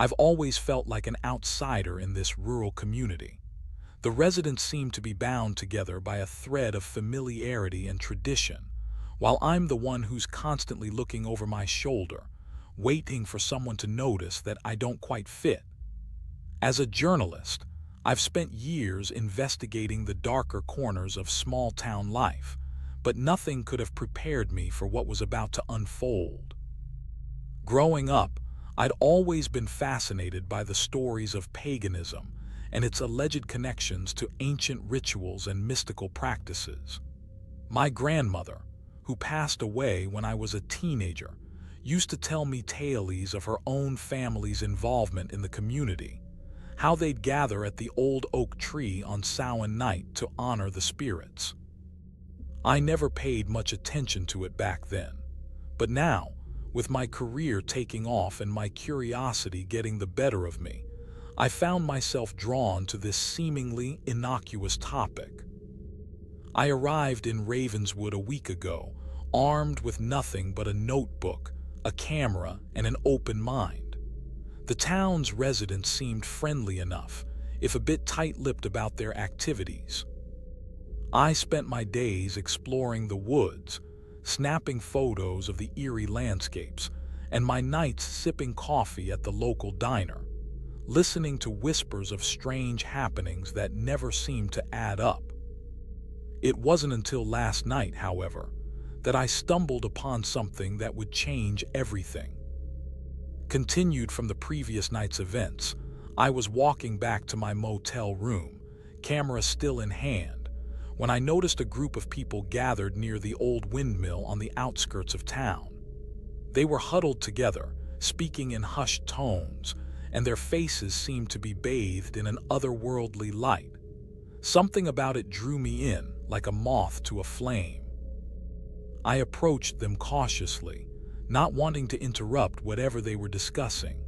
I've always felt like an outsider in this rural community. The residents seem to be bound together by a thread of familiarity and tradition, while I'm the one who's constantly looking over my shoulder, waiting for someone to notice that I don't quite fit. As a journalist, I've spent years investigating the darker corners of small-town life, but nothing could have prepared me for what was about to unfold. Growing up, I'd always been fascinated by the stories of paganism and its alleged connections to ancient rituals and mystical practices. My grandmother, who passed away when I was a teenager, used to tell me tales of her own family's involvement in the community, how they'd gather at the old oak tree on Samhain night to honor the spirits. I never paid much attention to it back then, but now, with my career taking off and my curiosity getting the better of me, I found myself drawn to this seemingly innocuous topic. I arrived in Ravenswood a week ago, armed with nothing but a notebook, a camera, and an open mind. The town's residents seemed friendly enough, if a bit tight-lipped about their activities. I spent my days exploring the woods, snapping photos of the eerie landscapes, and my nights sipping coffee at the local diner, listening to whispers of strange happenings that never seemed to add up. It wasn't until last night, however, that I stumbled upon something that would change everything. Continued from the previous night's events, I was walking back to my motel room, camera still in hand, when I noticed a group of people gathered near the old windmill on the outskirts of town. They were huddled together, speaking in hushed tones, and their faces seemed to be bathed in an otherworldly light. Something about it drew me in, like a moth to a flame. I approached them cautiously, not wanting to interrupt whatever they were discussing.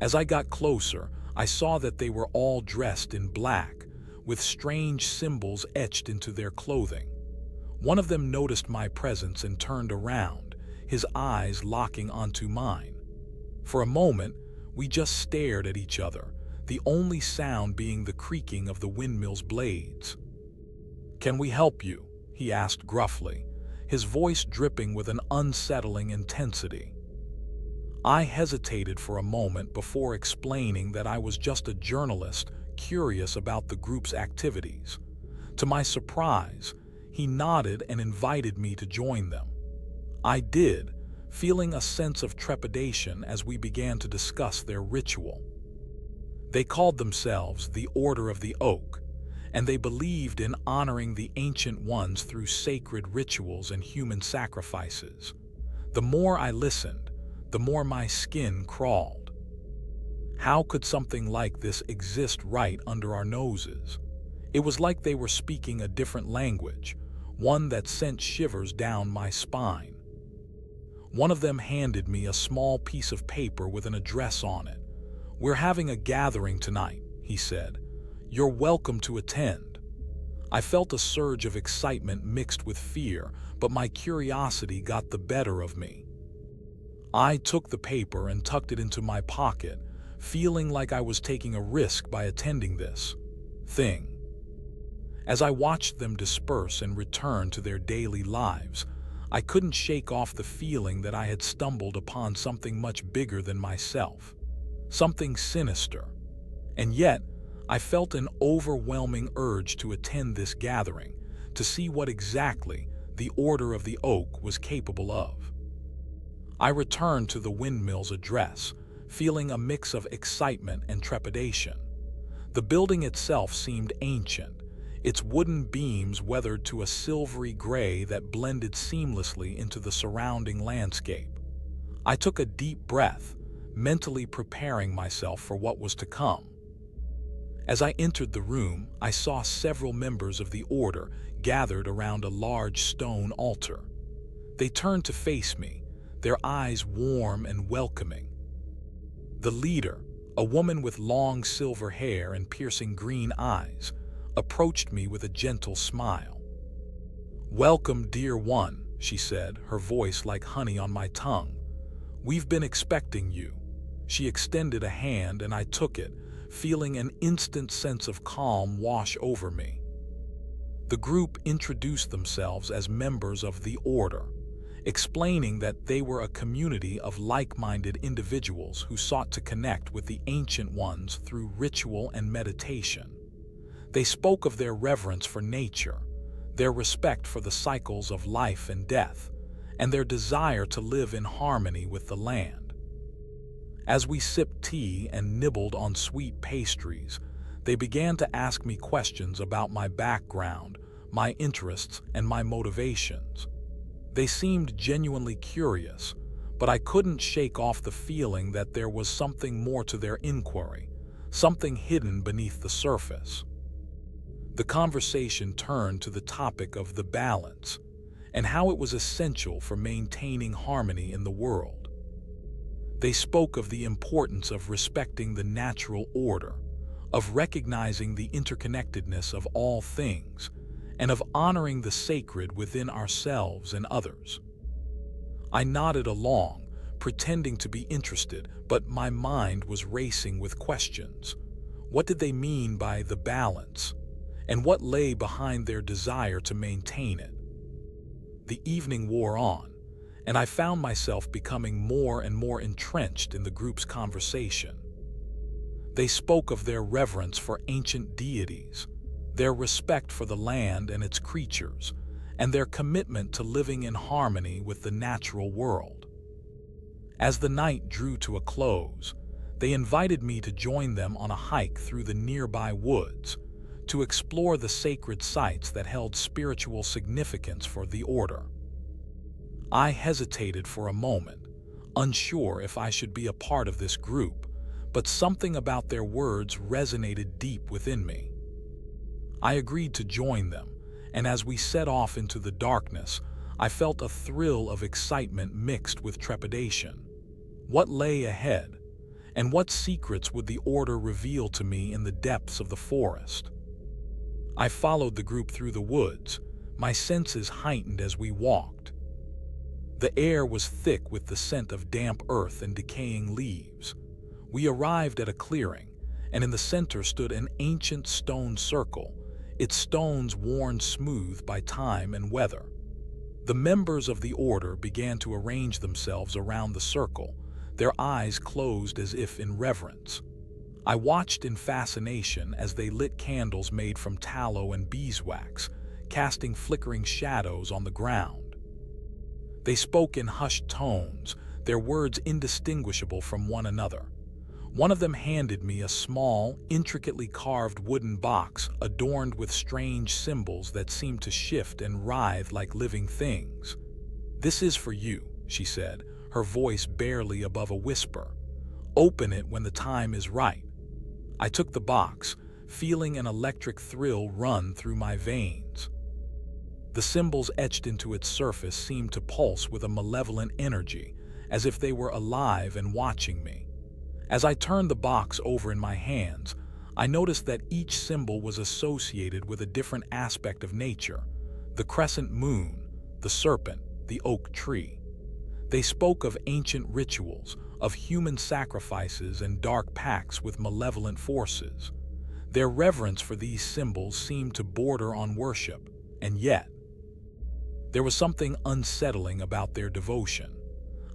As I got closer, I saw that they were all dressed in black, with strange symbols etched into their clothing. One of them noticed my presence and turned around, his eyes locking onto mine. For a moment, we just stared at each other, the only sound being the creaking of the windmill's blades. "Can we help you?" he asked gruffly, his voice dripping with an unsettling intensity. I hesitated for a moment before explaining that I was just a journalist curious about the group's activities. To my surprise, he nodded and invited me to join them. I did, feeling a sense of trepidation as we began to discuss their ritual. They called themselves the Order of the Oak, and they believed in honoring the ancient ones through sacred rituals and human sacrifices. The more I listened, the more my skin crawled. How could something like this exist right under our noses? It was like they were speaking a different language, one that sent shivers down my spine. One of them handed me a small piece of paper with an address on it. "We're having a gathering tonight," he said. "You're welcome to attend." I felt a surge of excitement mixed with fear, but my curiosity got the better of me. I took the paper and tucked it into my pocket, feeling like I was taking a risk by attending this thing. As I watched them disperse and return to their daily lives, I couldn't shake off the feeling that I had stumbled upon something much bigger than myself, something sinister. And yet, I felt an overwhelming urge to attend this gathering, to see what exactly the Order of the Oak was capable of. I returned to the windmill's address, feeling a mix of excitement and trepidation. The building itself seemed ancient, its wooden beams weathered to a silvery gray that blended seamlessly into the surrounding landscape. I took a deep breath, mentally preparing myself for what was to come. As I entered the room, I saw several members of the order gathered around a large stone altar. They turned to face me, their eyes warm and welcoming. The leader, a woman with long silver hair and piercing green eyes, approached me with a gentle smile. "Welcome, dear one," she said, her voice like honey on my tongue. "We've been expecting you. She extended a hand and I took it, feeling an instant sense of calm wash over me. The group introduced themselves as members of the Order, explaining that they were a community of like-minded individuals who sought to connect with the Ancient Ones through ritual and meditation. They spoke of their reverence for nature, their respect for the cycles of life and death, and their desire to live in harmony with the land. As we sipped tea and nibbled on sweet pastries, they began to ask me questions about my background, my interests, and my motivations. They seemed genuinely curious, but I couldn't shake off the feeling that there was something more to their inquiry, something hidden beneath the surface. The conversation turned to the topic of the balance, and how it was essential for maintaining harmony in the world. They spoke of the importance of respecting the natural order, of recognizing the interconnectedness of all things, and of honoring the sacred within ourselves and others. I nodded along, pretending to be interested, but my mind was racing with questions. What did they mean by the balance? And what lay behind their desire to maintain it? The evening wore on, and I found myself becoming more and more entrenched in the group's conversation. They spoke of their reverence for ancient deities, their respect for the land and its creatures, and their commitment to living in harmony with the natural world. As the night drew to a close, they invited me to join them on a hike through the nearby woods, to explore the sacred sites that held spiritual significance for the Order. I hesitated for a moment, unsure if I should be a part of this group, but something about their words resonated deep within me. I agreed to join them, and as we set off into the darkness, I felt a thrill of excitement mixed with trepidation. What lay ahead, and what secrets would the Order reveal to me in the depths of the forest? I followed the group through the woods, my senses heightened as we walked. The air was thick with the scent of damp earth and decaying leaves. We arrived at a clearing, and in the center stood an ancient stone circle, its stones worn smooth by time and weather. The members of the Order began to arrange themselves around the circle, their eyes closed as if in reverence. I watched in fascination as they lit candles made from tallow and beeswax, casting flickering shadows on the ground. They spoke in hushed tones, their words indistinguishable from one another. One of them handed me a small, intricately carved wooden box adorned with strange symbols that seemed to shift and writhe like living things. "This is for you," she said, her voice barely above a whisper. "Open it when the time is right." I took the box, feeling an electric thrill run through my veins. The symbols etched into its surface seemed to pulse with a malevolent energy, as if they were alive and watching me. As I turned the box over in my hands, I noticed that each symbol was associated with a different aspect of nature: the crescent moon, the serpent, the oak tree. They spoke of ancient rituals, of human sacrifices and dark pacts with malevolent forces. Their reverence for these symbols seemed to border on worship, and yet there was something unsettling about their devotion.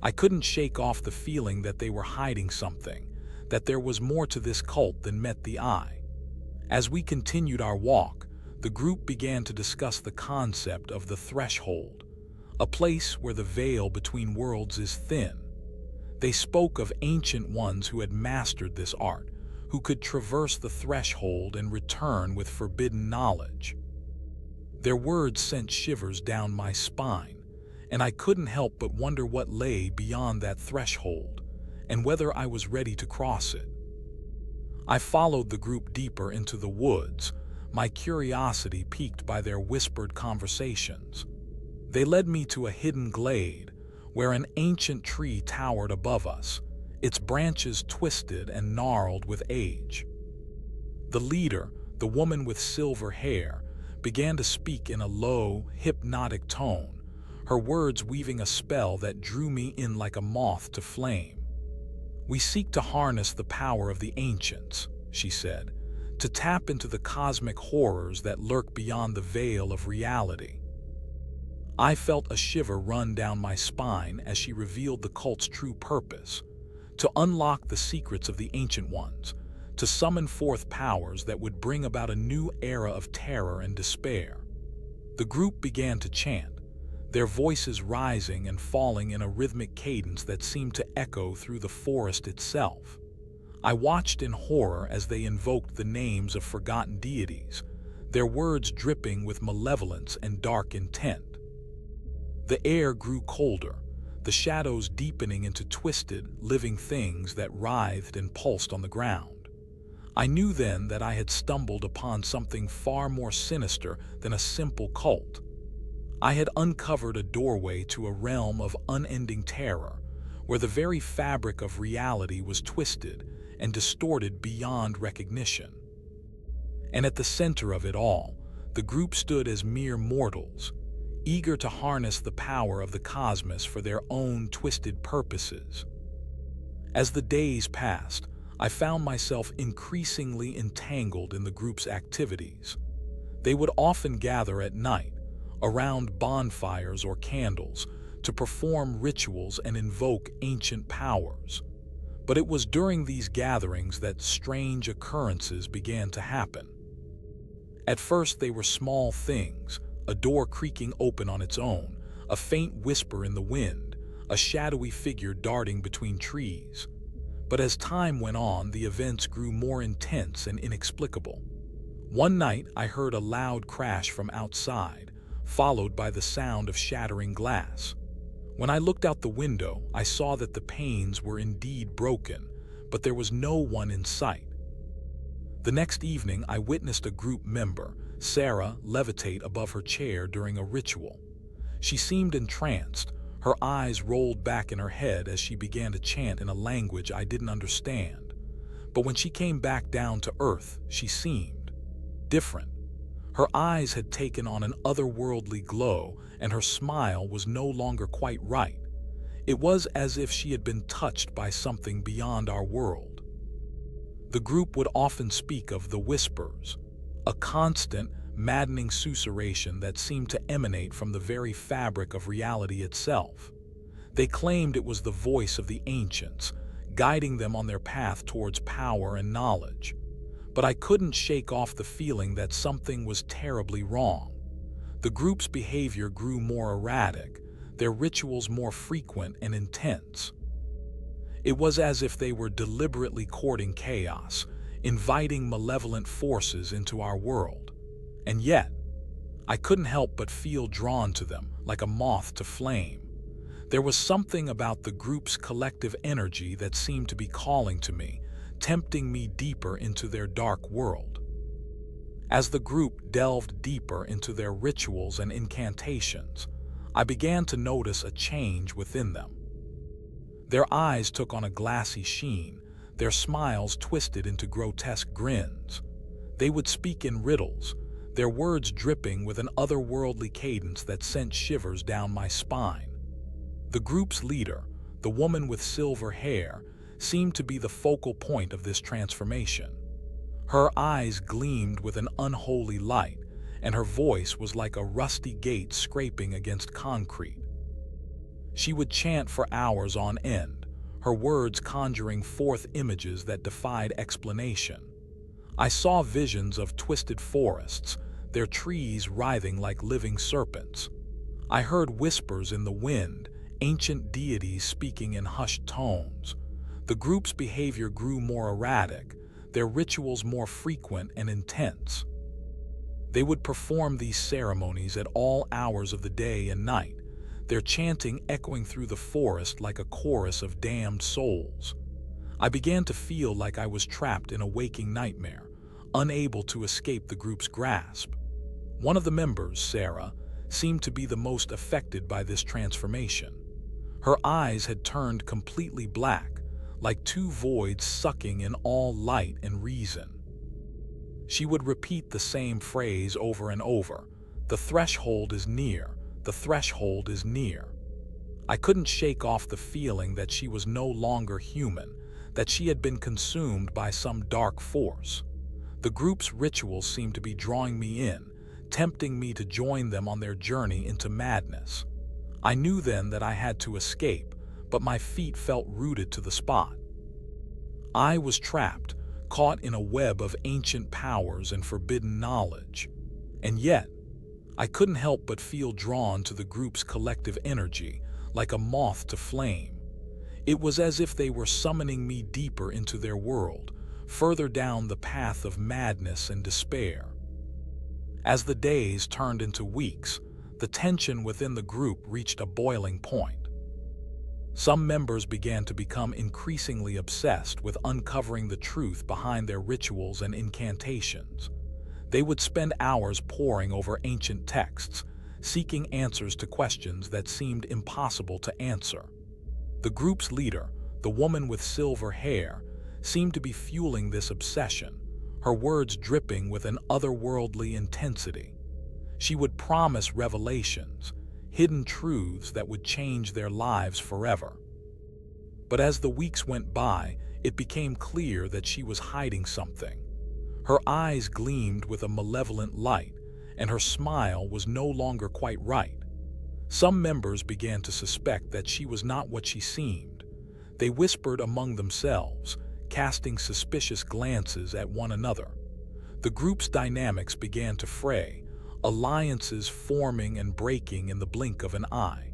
I couldn't shake off the feeling that they were hiding something, that there was more to this cult than met the eye. As we continued our walk, the group began to discuss the concept of the threshold, a place where the veil between worlds is thin. They spoke of ancient ones who had mastered this art, who could traverse the threshold and return with forbidden knowledge. Their words sent shivers down my spine, and I couldn't help but wonder what lay beyond that threshold, and whether I was ready to cross it. I followed the group deeper into the woods, my curiosity piqued by their whispered conversations. They led me to a hidden glade, where an ancient tree towered above us, its branches twisted and gnarled with age. The leader, the woman with silver hair, began to speak in a low, hypnotic tone, her words weaving a spell that drew me in like a moth to flame. "We seek to harness the power of the ancients," she said, "to tap into the cosmic horrors that lurk beyond the veil of reality." I felt a shiver run down my spine as she revealed the cult's true purpose: to unlock the secrets of the Ancient Ones, to summon forth powers that would bring about a new era of terror and despair. The group began to chant, their voices rising and falling in a rhythmic cadence that seemed to echo through the forest itself. I watched in horror as they invoked the names of forgotten deities, their words dripping with malevolence and dark intent. The air grew colder, the shadows deepening into twisted, living things that writhed and pulsed on the ground. I knew then that I had stumbled upon something far more sinister than a simple cult. I had uncovered a doorway to a realm of unending terror, where the very fabric of reality was twisted and distorted beyond recognition. And at the center of it all, the group stood as mere mortals, eager to harness the power of the cosmos for their own twisted purposes. As the days passed, I found myself increasingly entangled in the group's activities. They would often gather at night, around bonfires or candles, to perform rituals and invoke ancient powers. But it was during these gatherings that strange occurrences began to happen. At first they were small things: a door creaking open on its own, a faint whisper in the wind, a shadowy figure darting between trees. But as time went on, the events grew more intense and inexplicable. One night I heard a loud crash from outside, followed by the sound of shattering glass. When I looked out the window, I saw that the panes were indeed broken, but there was no one in sight. The next evening, I witnessed a group member, Sarah, levitate above her chair during a ritual. She seemed entranced, her eyes rolled back in her head as she began to chant in a language I didn't understand. But when she came back down to earth, she seemed different. Her eyes had taken on an otherworldly glow, and her smile was no longer quite right. It was as if she had been touched by something beyond our world. The group would often speak of the whispers, a constant, maddening susurration that seemed to emanate from the very fabric of reality itself. They claimed it was the voice of the ancients, guiding them on their path towards power and knowledge. But I couldn't shake off the feeling that something was terribly wrong. The group's behavior grew more erratic, their rituals more frequent and intense. It was as if they were deliberately courting chaos, inviting malevolent forces into our world. And yet, I couldn't help but feel drawn to them, like a moth to flame. There was something about the group's collective energy that seemed to be calling to me, tempting me deeper into their dark world. As the group delved deeper into their rituals and incantations, I began to notice a change within them. Their eyes took on a glassy sheen, their smiles twisted into grotesque grins. They would speak in riddles, their words dripping with an otherworldly cadence that sent shivers down my spine. The group's leader, the woman with silver hair, seemed to be the focal point of this transformation. Her eyes gleamed with an unholy light, and her voice was like a rusty gate scraping against concrete. She would chant for hours on end, her words conjuring forth images that defied explanation. I saw visions of twisted forests, their trees writhing like living serpents. I heard whispers in the wind, ancient deities speaking in hushed tones. The group's behavior grew more erratic, their rituals more frequent and intense. They would perform these ceremonies at all hours of the day and night, their chanting echoing through the forest like a chorus of damned souls. I began to feel like I was trapped in a waking nightmare, unable to escape the group's grasp. One of the members, Sarah, seemed to be the most affected by this transformation. Her eyes had turned completely black, like two voids sucking in all light and reason. She would repeat the same phrase over and over: "The threshold is near, the threshold is near." I couldn't shake off the feeling that she was no longer human, that she had been consumed by some dark force. The group's rituals seemed to be drawing me in, tempting me to join them on their journey into madness. I knew then that I had to escape, but my feet felt rooted to the spot. I was trapped, caught in a web of ancient powers and forbidden knowledge. And yet, I couldn't help but feel drawn to the group's collective energy, like a moth to flame. It was as if they were summoning me deeper into their world, further down the path of madness and despair. As the days turned into weeks, the tension within the group reached a boiling point. Some members began to become increasingly obsessed with uncovering the truth behind their rituals and incantations. They would spend hours poring over ancient texts, seeking answers to questions that seemed impossible to answer. The group's leader, the woman with silver hair, seemed to be fueling this obsession, her words dripping with an otherworldly intensity. She would promise revelations, hidden truths that would change their lives forever. But as the weeks went by, it became clear that she was hiding something. Her eyes gleamed with a malevolent light, and her smile was no longer quite right. Some members began to suspect that she was not what she seemed. They whispered among themselves, casting suspicious glances at one another. The group's dynamics began to fray, alliances forming and breaking in the blink of an eye.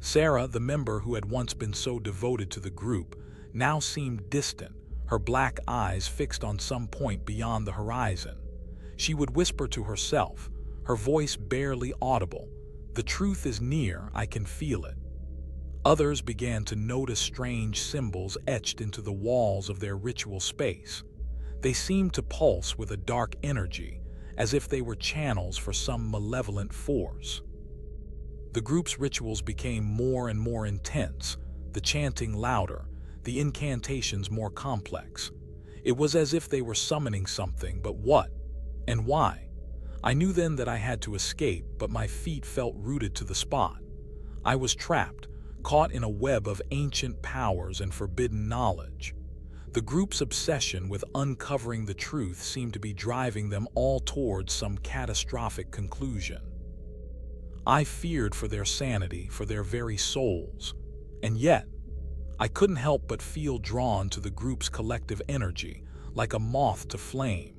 Sarah, the member who had once been so devoted to the group, now seemed distant, her black eyes fixed on some point beyond the horizon. She would whisper to herself, her voice barely audible, "The truth is near, I can feel it." Others began to notice strange symbols etched into the walls of their ritual space. They seemed to pulse with a dark energy, as if they were channels for some malevolent force. The group's rituals became more and more intense, the chanting louder, the incantations more complex. It was as if they were summoning something, but what? And why? I knew then that I had to escape, but my feet felt rooted to the spot. I was trapped, caught in a web of ancient powers and forbidden knowledge. The group's obsession with uncovering the truth seemed to be driving them all towards some catastrophic conclusion. I feared for their sanity, for their very souls. And yet, I couldn't help but feel drawn to the group's collective energy, like a moth to flame.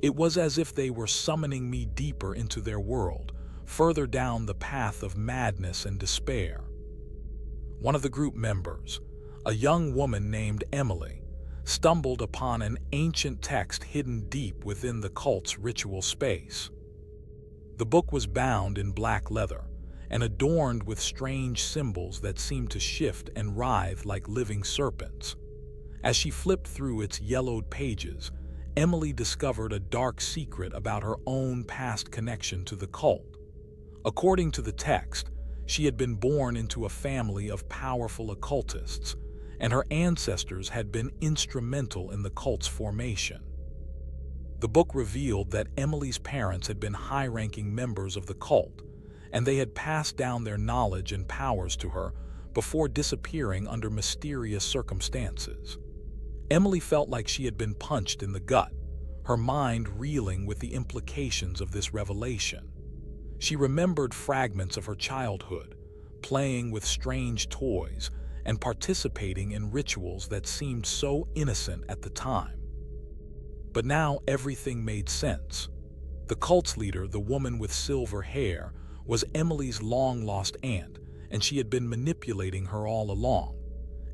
It was as if they were summoning me deeper into their world, further down the path of madness and despair. One of the group members, a young woman named Emily, stumbled upon an ancient text hidden deep within the cult's ritual space. The book was bound in black leather and adorned with strange symbols that seemed to shift and writhe like living serpents. As she flipped through its yellowed pages, Emily discovered a dark secret about her own past connection to the cult. According to the text, she had been born into a family of powerful occultists, and her ancestors had been instrumental in the cult's formation. The book revealed that Emily's parents had been high-ranking members of the cult, and they had passed down their knowledge and powers to her before disappearing under mysterious circumstances. Emily felt like she had been punched in the gut, her mind reeling with the implications of this revelation. She remembered fragments of her childhood, playing with strange toys and participating in rituals that seemed so innocent at the time. But now everything made sense. The cult's leader, the woman with silver hair, was Emily's long-lost aunt, and she had been manipulating her all along.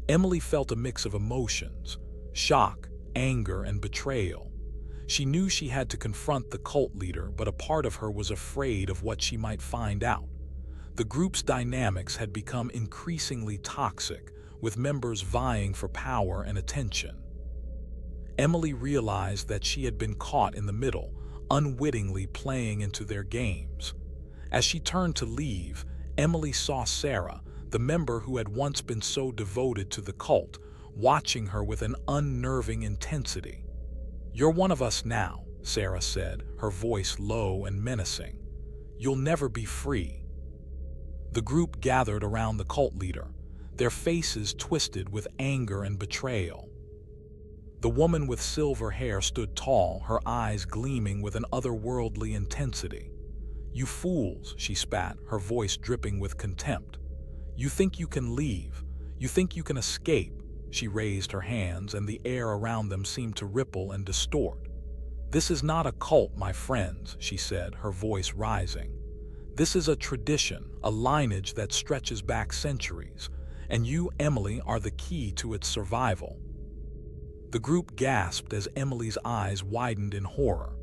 Emily felt a mix of emotions: shock, anger, and betrayal. She knew she had to confront the cult leader, but a part of her was afraid of what she might find out. The group's dynamics had become increasingly toxic, with members vying for power and attention. Emily realized that she had been caught in the middle, unwittingly playing into their games. As she turned to leave, Emily saw Sarah, the member who had once been so devoted to the cult, watching her with an unnerving intensity. "You're one of us now," Sarah said, her voice low and menacing. "You'll never be free." The group gathered around the cult leader, their faces twisted with anger and betrayal. The woman with silver hair stood tall, her eyes gleaming with an otherworldly intensity. "You fools," she spat, her voice dripping with contempt. "You think you can leave? You think you can escape?" She raised her hands, and the air around them seemed to ripple and distort. "This is not a cult, my friends," she said, her voice rising. "This is a tradition, a lineage that stretches back centuries, and you, Emily, are the key to its survival." The group gasped as Emily's eyes widened in horror.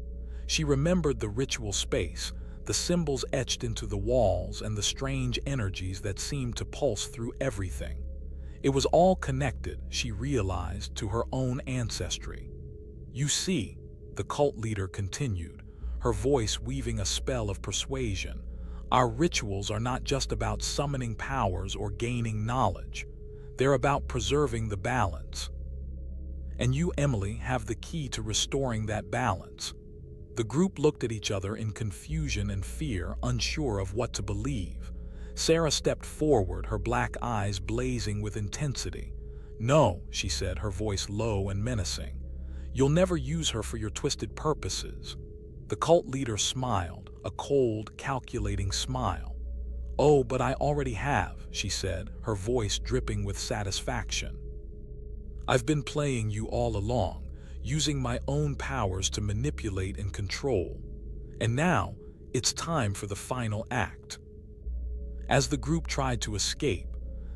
She remembered the ritual space, the symbols etched into the walls, and the strange energies that seemed to pulse through everything. It was all connected, she realized, to her own ancestry. "You see," the cult leader continued, her voice weaving a spell of persuasion, "our rituals are not just about summoning powers or gaining knowledge. They're about preserving the balance. And you, Emily, have the key to restoring that balance." The group looked at each other in confusion and fear, unsure of what to believe. Sarah stepped forward, her black eyes blazing with intensity. "No," she said, her voice low and menacing. "You'll never use her for your twisted purposes." The cult leader smiled, a cold, calculating smile. "Oh, but I already have," she said, her voice dripping with satisfaction. "I've been playing you all along, using my own powers to manipulate and control. And now, it's time for the final act." As the group tried to escape,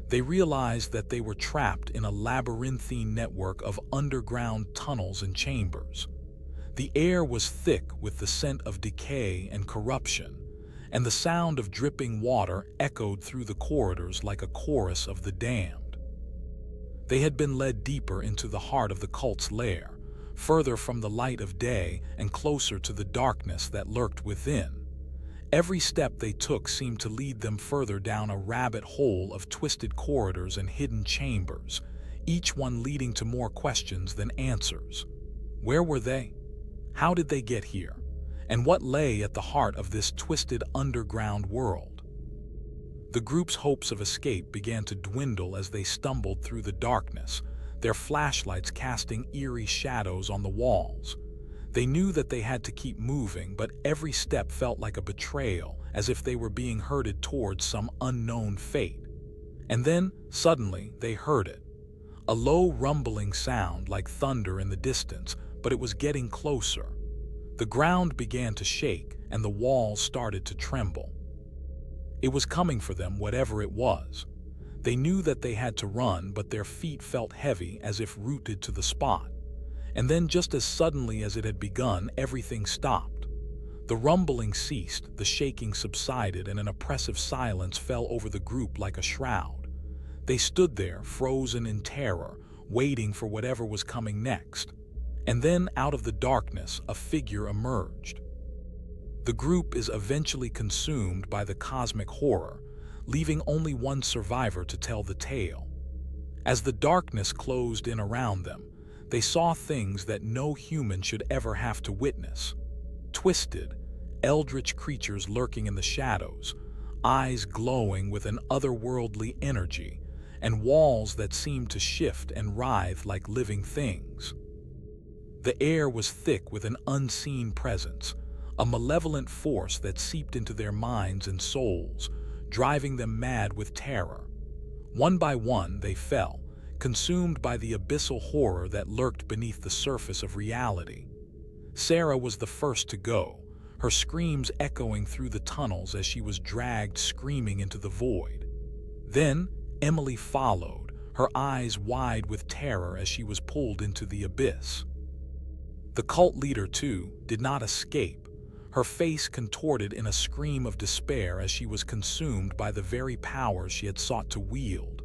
they realized that they were trapped in a labyrinthine network of underground tunnels and chambers. The air was thick with the scent of decay and corruption, and the sound of dripping water echoed through the corridors like a chorus of the damned. They had been led deeper into the heart of the cult's lair, further from the light of day and closer to the darkness that lurked within. Every step they took seemed to lead them further down a rabbit hole of twisted corridors and hidden chambers, each one leading to more questions than answers. Where were they? How did they get here? And what lay at the heart of this twisted underground world? The group's hopes of escape began to dwindle as they stumbled through the darkness, their flashlights casting eerie shadows on the walls. They knew that they had to keep moving, but every step felt like a betrayal, as if they were being herded towards some unknown fate. And then, suddenly, they heard it. A low rumbling sound like thunder in the distance, but it was getting closer. The ground began to shake, and the walls started to tremble. It was coming for them, whatever it was. They knew that they had to run, but their feet felt heavy, as if rooted to the spot. And then, just as suddenly as it had begun, everything stopped. The rumbling ceased, the shaking subsided, and an oppressive silence fell over the group like a shroud. They stood there, frozen in terror, waiting for whatever was coming next. And then, out of the darkness, a figure emerged. The group is eventually consumed by the cosmic horror, leaving only one survivor to tell the tale. As the darkness closed in around them, they saw things that no human should ever have to witness. Twisted, eldritch creatures lurking in the shadows, eyes glowing with an otherworldly energy, and walls that seemed to shift and writhe like living things. The air was thick with an unseen presence, a malevolent force that seeped into their minds and souls, driving them mad with terror. One by one, they fell, consumed by the abyssal horror that lurked beneath the surface of reality. Sarah was the first to go, her screams echoing through the tunnels as she was dragged screaming into the void. Then, Emily followed, her eyes wide with terror as she was pulled into the abyss. The cult leader, too, did not escape, her face contorted in a scream of despair as she was consumed by the very powers she had sought to wield.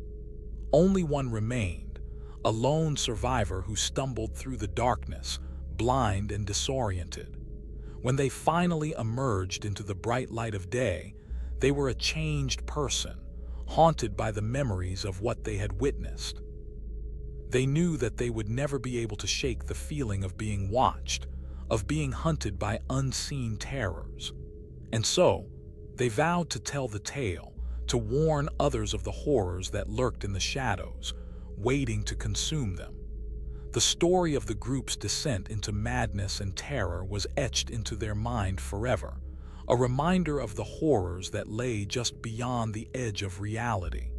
Only one remained, a lone survivor who stumbled through the darkness, blind and disoriented. When they finally emerged into the bright light of day, they were a changed person, haunted by the memories of what they had witnessed. They knew that they would never be able to shake the feeling of being watched, of being hunted by unseen terrors. And so, they vowed to tell the tale, to to warn others of the horrors that lurked in the shadows, waiting to consume them. The story of the group's descent into madness and terror was etched into their mind forever, a reminder of the horrors that lay just beyond the edge of reality.